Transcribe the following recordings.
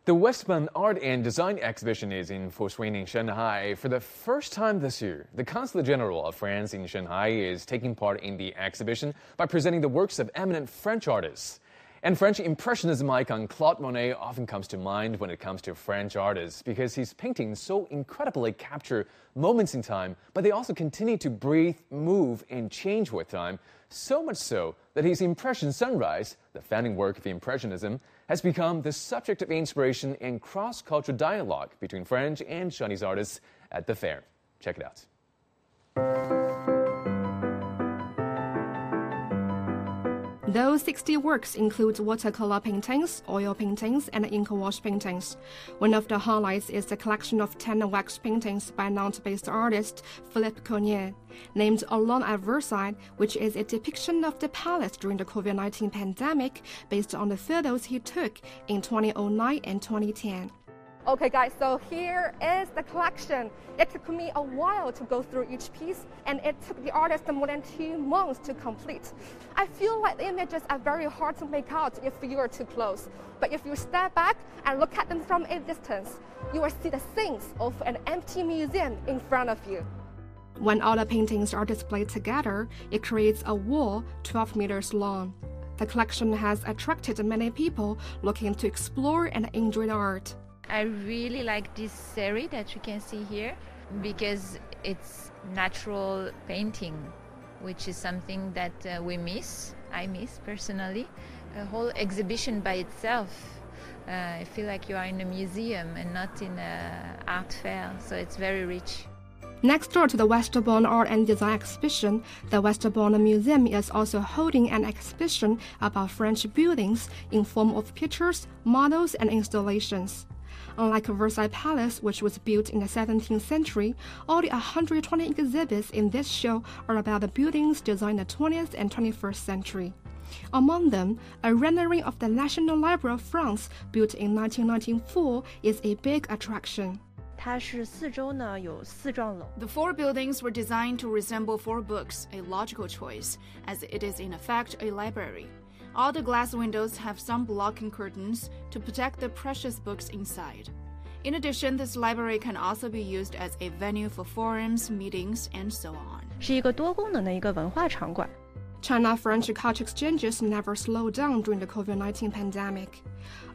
The Westbound Art and Design exhibition is in full swing in Shanghai. For the first time this year, the Consulate General of France in Shanghai is taking part in the exhibition by presenting the works of eminent French artists. And French Impressionism icon Claude Monet often comes to mind when it comes to French artists because his paintings so incredibly capture moments in time, but they also continue to breathe, move, and change with time, so much so that his Impression Sunrise, the founding work of Impressionism, has become the subject of inspiration and cross-cultural dialogue between French and Chinese artists at the fair. Check it out. Those 60 works include watercolor paintings, oil paintings, and ink wash paintings. One of the highlights is the collection of 10 wax paintings by Nantes-based artist Philippe Cognier, named Alone at Versailles, which is a depiction of the palace during the COVID-19 pandemic based on the photos he took in 2009 and 2010. Okay guys, so here is the collection. It took me a while to go through each piece, and it took the artist more than 2 months to complete. I feel like the images are very hard to make out if you are too close. But if you step back and look at them from a distance, you will see the scenes of an empty museum in front of you. When all the paintings are displayed together, it creates a wall 12 meters long. The collection has attracted many people looking to explore and enjoy the art. I really like this series that you can see here because it's natural painting, which is something that I miss personally. A whole exhibition by itself. I feel like you are in a museum and not in an art fair, so it's very rich. Next door to the Westbound Art and Design exhibition, the Westbound Museum is also holding an exhibition about French buildings in form of pictures, models, and installations. Unlike Versailles Palace, which was built in the 17th century, all the 120 exhibits in this show are about the buildings designed in the 20th and 21st century. Among them, a rendering of the National Library of France, built in 1994, is a big attraction. The 4 buildings were designed to resemble 4 books, a logical choice, as it is in effect a library. All the glass windows have some blocking curtains to protect the precious books inside. In addition, this library can also be used as a venue for forums, meetings, and so on. China-French culture exchanges never slowed down during the COVID-19 pandemic.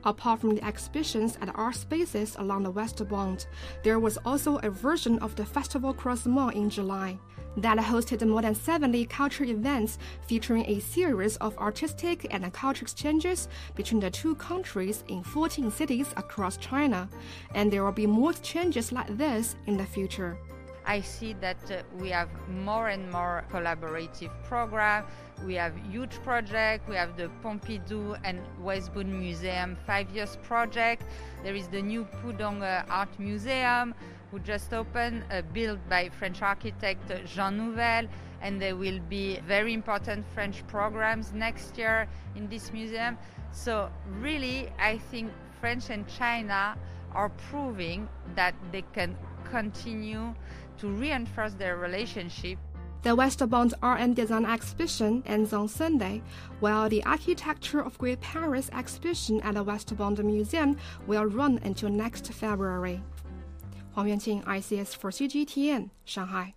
Apart from the exhibitions at art spaces along the Westbound, there was also a version of the Festival Croisement in July that hosted more than 70 culture events featuring a series of artistic and culture exchanges between the 2 countries in 14 cities across China. And there will be more exchanges like this in the future. I see that we have more and more collaborative programs. We have huge projects. We have the Pompidou and Westbound Museum 5 years project. There is the new Pudong Art Museum, who just opened, built by French architect Jean Nouvel, and there will be very important French programs next year in this museum. So really, I think France and China are proving that they can continue to reinforce their relationship. The Westbound Art and Design exhibition ends on Sunday, while the Architecture of Great Paris exhibition at the Westbound Museum will run until next February. Huang Yuanqing, ICS for CGTN, Shanghai.